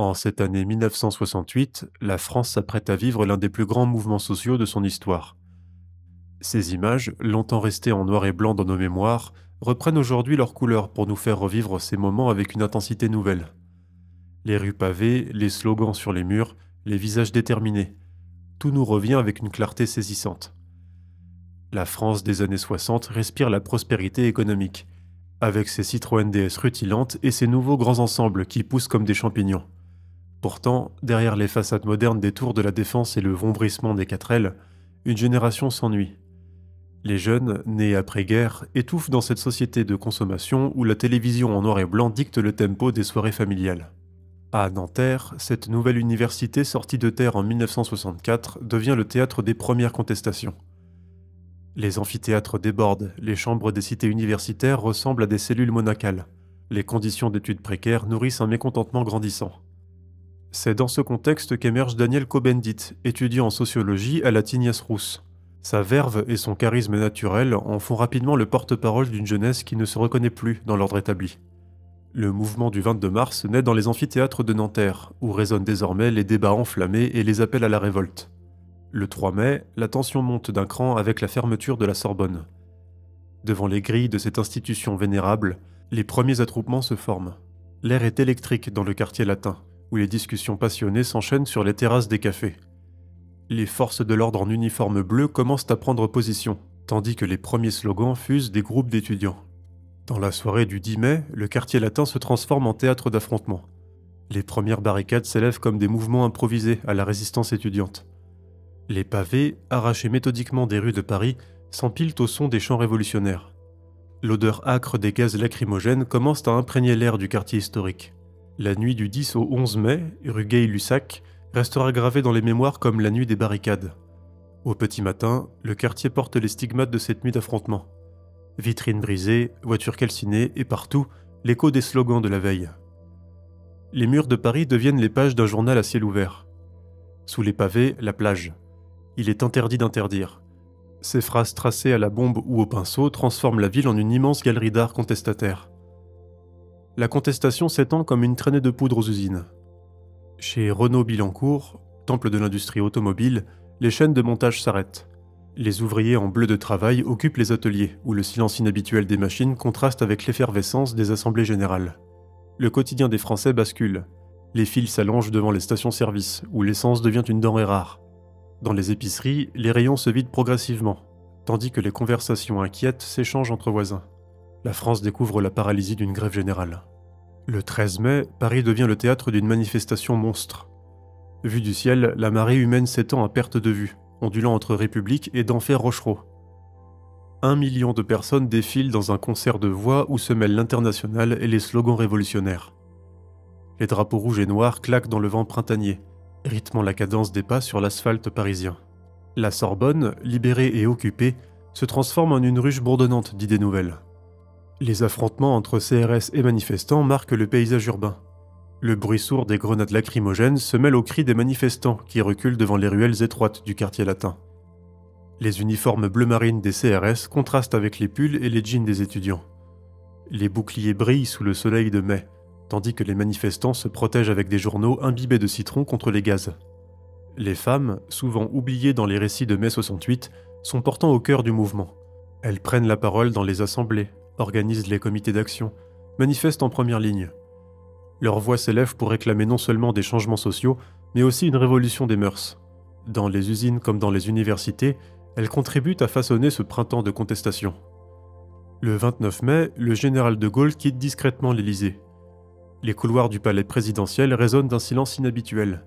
En cette année 1968, la France s'apprête à vivre l'un des plus grands mouvements sociaux de son histoire. Ces images, longtemps restées en noir et blanc dans nos mémoires, reprennent aujourd'hui leur couleur pour nous faire revivre ces moments avec une intensité nouvelle. Les rues pavées, les slogans sur les murs, les visages déterminés, tout nous revient avec une clarté saisissante. La France des années 60 respire la prospérité économique, avec ses Citroën DS rutilantes et ses nouveaux grands ensembles qui poussent comme des champignons. Pourtant, derrière les façades modernes des tours de la Défense et le vombrissement des 4L, une génération s'ennuie. Les jeunes, nés après-guerre, étouffent dans cette société de consommation où la télévision en noir et blanc dicte le tempo des soirées familiales. À Nanterre, cette nouvelle université sortie de terre en 1964 devient le théâtre des premières contestations. Les amphithéâtres débordent, les chambres des cités universitaires ressemblent à des cellules monacales. Les conditions d'études précaires nourrissent un mécontentement grandissant. C'est dans ce contexte qu'émerge Daniel Cohn-Bendit, étudiant en sociologie à la Tignasse Rousse. Sa verve et son charisme naturel en font rapidement le porte-parole d'une jeunesse qui ne se reconnaît plus dans l'ordre établi. Le mouvement du 22 mars naît dans les amphithéâtres de Nanterre, où résonnent désormais les débats enflammés et les appels à la révolte. Le 3 mai, la tension monte d'un cran avec la fermeture de la Sorbonne. Devant les grilles de cette institution vénérable, les premiers attroupements se forment. L'air est électrique dans le quartier latin, où les discussions passionnées s'enchaînent sur les terrasses des cafés. Les forces de l'ordre en uniforme bleu commencent à prendre position, tandis que les premiers slogans fusent des groupes d'étudiants. Dans la soirée du 10 mai, le quartier latin se transforme en théâtre d'affrontement. Les premières barricades s'élèvent comme des mouvements improvisés à la résistance étudiante. Les pavés, arrachés méthodiquement des rues de Paris, s'empilent au son des chants révolutionnaires. L'odeur âcre des gaz lacrymogènes commence à imprégner l'air du quartier historique. La nuit du 10 au 11 mai, rue Gay-Lussac, restera gravée dans les mémoires comme la nuit des barricades. Au petit matin, le quartier porte les stigmates de cette nuit d'affrontement. Vitrines brisées, voitures calcinées et partout, l'écho des slogans de la veille. Les murs de Paris deviennent les pages d'un journal à ciel ouvert. Sous les pavés, la plage. Il est interdit d'interdire. Ces phrases tracées à la bombe ou au pinceau transforment la ville en une immense galerie d'art contestataire. La contestation s'étend comme une traînée de poudre aux usines. Chez Renault Billancourt, temple de l'industrie automobile, les chaînes de montage s'arrêtent. Les ouvriers en bleu de travail occupent les ateliers, où le silence inhabituel des machines contraste avec l'effervescence des assemblées générales. Le quotidien des Français bascule. Les files s'allongent devant les stations-service, où l'essence devient une denrée rare. Dans les épiceries, les rayons se vident progressivement, tandis que les conversations inquiètes s'échangent entre voisins. La France découvre la paralysie d'une grève générale. Le 13 mai, Paris devient le théâtre d'une manifestation monstre. Vue du ciel, la marée humaine s'étend à perte de vue, ondulant entre République et d'Enfer Rochereau. 1 million de personnes défilent dans un concert de voix où se mêlent l'international et les slogans révolutionnaires. Les drapeaux rouges et noirs claquent dans le vent printanier, rythmant la cadence des pas sur l'asphalte parisien. La Sorbonne, libérée et occupée, se transforme en une ruche bourdonnante d'idées nouvelles. Les affrontements entre CRS et manifestants marquent le paysage urbain. Le bruit sourd des grenades lacrymogènes se mêle aux cris des manifestants qui reculent devant les ruelles étroites du quartier latin. Les uniformes bleu marine des CRS contrastent avec les pulls et les jeans des étudiants. Les boucliers brillent sous le soleil de mai, tandis que les manifestants se protègent avec des journaux imbibés de citron contre les gaz. Les femmes, souvent oubliées dans les récits de mai 68, sont pourtant au cœur du mouvement. Elles prennent la parole dans les assemblées, organisent les comités d'action, manifestent en première ligne. Leur voix s'élève pour réclamer non seulement des changements sociaux, mais aussi une révolution des mœurs. Dans les usines comme dans les universités, elles contribuent à façonner ce printemps de contestation. Le 29 mai, le général de Gaulle quitte discrètement l'Élysée. Les couloirs du palais présidentiel résonnent d'un silence inhabituel.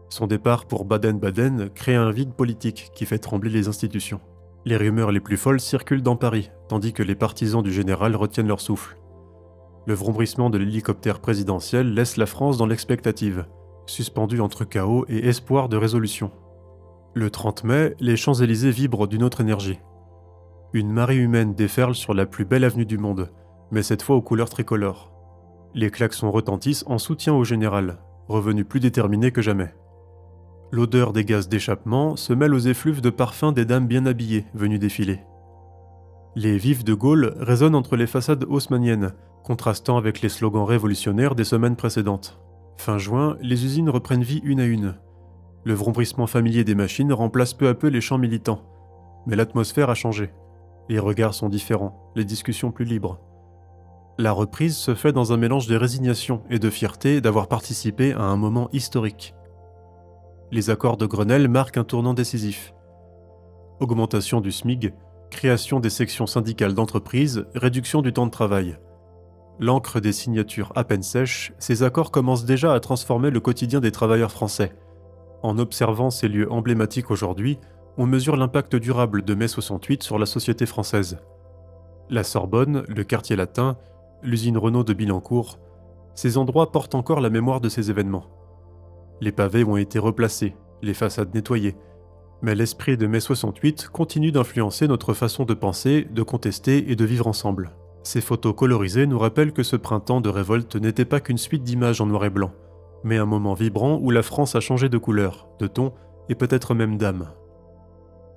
Son départ pour Baden-Baden crée un vide politique qui fait trembler les institutions. Les rumeurs les plus folles circulent dans Paris, tandis que les partisans du général retiennent leur souffle. Le vrombrissement de l'hélicoptère présidentiel laisse la France dans l'expectative, suspendue entre chaos et espoir de résolution. Le 30 mai, les Champs-Élysées vibrent d'une autre énergie. Une marée humaine déferle sur la plus belle avenue du monde, mais cette fois aux couleurs tricolores. Les klaxons retentissent en soutien au général, revenu plus déterminé que jamais. L'odeur des gaz d'échappement se mêle aux effluves de parfums des dames bien habillées venues défiler. Les vifs de Gaulle résonnent entre les façades haussmanniennes, contrastant avec les slogans révolutionnaires des semaines précédentes. Fin juin, les usines reprennent vie une à une. Le vrombissement familier des machines remplace peu à peu les chants militants. Mais l'atmosphère a changé. Les regards sont différents, les discussions plus libres. La reprise se fait dans un mélange de résignation et de fierté d'avoir participé à un moment historique. Les accords de Grenelle marquent un tournant décisif. Augmentation du SMIC, création des sections syndicales d'entreprise, réduction du temps de travail. L'encre des signatures à peine sèche, ces accords commencent déjà à transformer le quotidien des travailleurs français. En observant ces lieux emblématiques aujourd'hui, on mesure l'impact durable de mai 68 sur la société française. La Sorbonne, le quartier latin, l'usine Renault de Billancourt, ces endroits portent encore la mémoire de ces événements. Les pavés ont été replacés, les façades nettoyées, mais l'esprit de mai 68 continue d'influencer notre façon de penser, de contester et de vivre ensemble. Ces photos colorisées nous rappellent que ce printemps de révolte n'était pas qu'une suite d'images en noir et blanc, mais un moment vibrant où la France a changé de couleur, de ton et peut-être même d'âme.